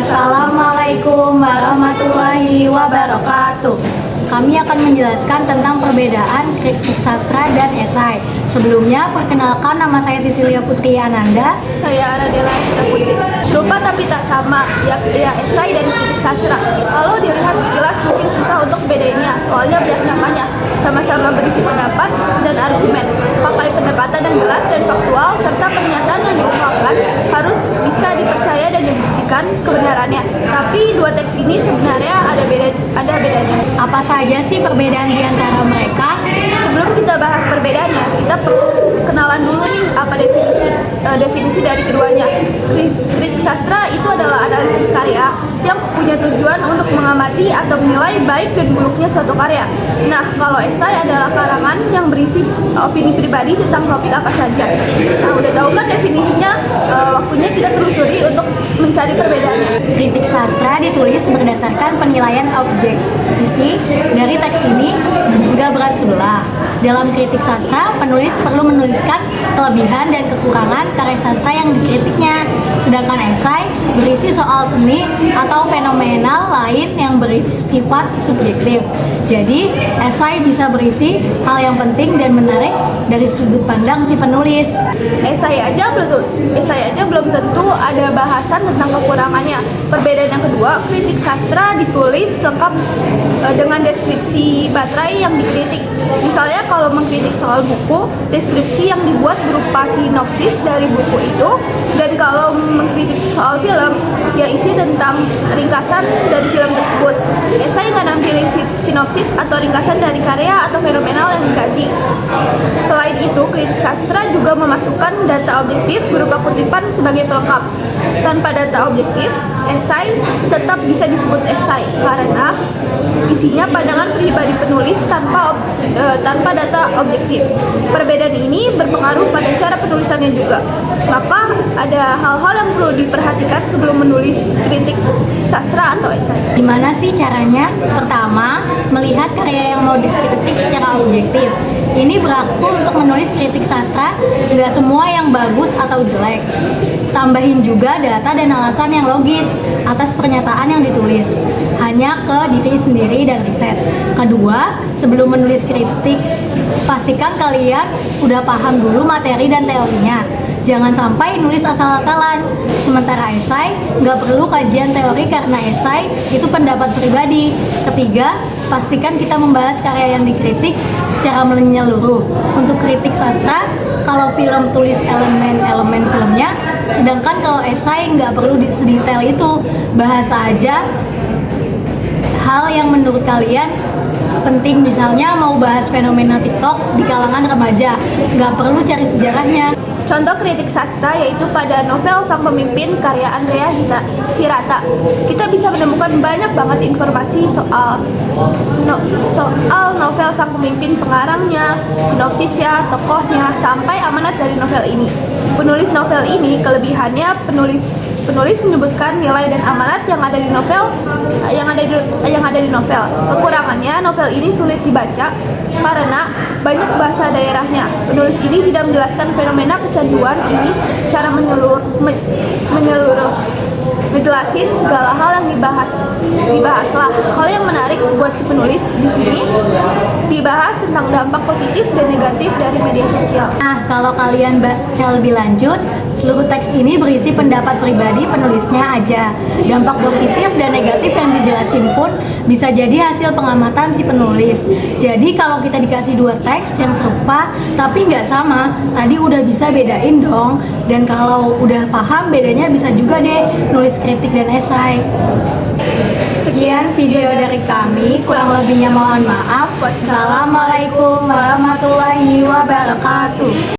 Assalamualaikum warahmatullahi wabarakatuh. Kami akan menjelaskan tentang perbedaan kritik sastra dan esai. Sebelumnya, perkenalkan, nama saya Sisilia Putri Ananda. Saya Radela Putra Putri. Serupa tapi tak sama, yakni esai dan kritik sastra. Kalau dilihat sekilas mungkin susah untuk bedainnya, soalnya banyak samanya. Sama-sama berisi pendapat dan argumen, pakai pendapatan yang jelas dan faktual, serta pernyataan yang diungkapkan harus bisa dipercaya dan dibuktikan kebenarannya. Tapi dua teks ini sebenarnya ada bedanya. Apa saja sih perbedaan di antara mereka? Sebelum kita bahas perbedaannya, kita perlu kenalan dulu nih apa definisi dari keduanya. Kritik sastra itu adalah analisis karya yang punya tujuan untuk mengamati atau menilai baik dan buruknya suatu karya. Nah, kalau esai adalah karangan yang berisi opini pribadi tentang topik apa saja. Nah, udah tahu kan definisinya? Waktunya kita telusuri untuk mencari perbedaannya. Kritik sastra ditulis berdasarkan penilaian objektifi dari teks ini nggak berat sebelah. Dalam kritik sastra, penulis perlu menuliskan kelebihan dan kekurangan karya sastra yang dikritiknya. Sedangkan esai berisi soal seni atau fenomenal lain yang bersifat subjektif. Jadi, esai bisa berisi hal yang penting dan menarik dari sudut pandang si penulis. Esai aja belum tentu ada bahasan tentang kekurangannya. Perbedaan yang kedua, kritik sastra ditulis lengkap dengan deskripsi materai yang dikritik. Misalnya kalau mengkritik soal buku, deskripsi yang dibuat berupa sinopsis dari buku itu, dan kalau mengkritik soal film, ya isi tentang ringkasan dari film tersebut. Esai nggak nampilin sinopsis atau ringkasan dari karya atau fenomenal yang dikaji. Selain itu, kritik sastra juga memasukkan data objektif berupa kutipan sebagai pelengkap. Tanpa data objektif, esai tetap bisa disebut esai karena isinya pandangan pribadi penulis tanpa data objektif. Perbedaan ini berpengaruh pada cara penulisannya juga. Maka ada hal-hal yang perlu diperhatikan sebelum menulis kritik sastra atau esai. Gimana sih caranya? Pertama, melihat karya yang mau dikritik secara objektif. Ini berlaku untuk menulis kritik sastra, nggak semua yang bagus atau jelek. Tambahin juga data dan alasan yang logis atas pernyataan yang ditulis, hanya ke diri sendiri dan riset. Kedua, sebelum menulis kritik, pastikan kalian udah paham dulu materi dan teorinya. Jangan sampai nulis asal-asalan. Sementara esai, nggak perlu kajian teori karena esai itu pendapat pribadi. Ketiga, pastikan kita membahas karya yang dikritik secara menyeluruh. Untuk kritik sastra, kalau film tulis elemen-elemen filmnya, sedangkan kalau esai nggak perlu sedetail itu. Bahas aja hal yang menurut kalian penting, misalnya mau bahas fenomena TikTok di kalangan remaja, nggak perlu cari sejarahnya. Contoh kritik sastra yaitu pada novel Sang Pemimpin karya Andrea Hirata. Kita bisa menemukan banyak banget informasi soal novel Sang Pemimpin, pengarangnya, sinopsisnya, tokohnya, sampai amanat dari novel ini. Penulis novel ini kelebihannya penulis menyebutkan nilai dan amanat yang ada di novel. Kekurangannya novel ini sulit dibaca karena banyak bahasa daerahnya. Penulis ini tidak menjelaskan fenomena kecanduan ini secara menyeluruh, ngejelasin segala hal yang dibahaslah. Hal yang menarik buat si penulis di sini dibahas tentang dampak positif dan negatif dari media sosial. Nah, kalau kalian baca lebih lanjut, seluruh teks ini berisi pendapat pribadi penulisnya aja. Dampak positif dan negatif yang dijelasin pun bisa jadi hasil pengamatan si penulis. Jadi kalau kita dikasih dua teks yang serupa tapi nggak sama, tadi udah bisa bedain dong. Dan kalau udah paham bedanya, bisa juga deh nulis kritik dan esai. Sekian video dari kami, kurang lebihnya mohon maaf. Wassalamualaikum warahmatullahi wabarakatuh.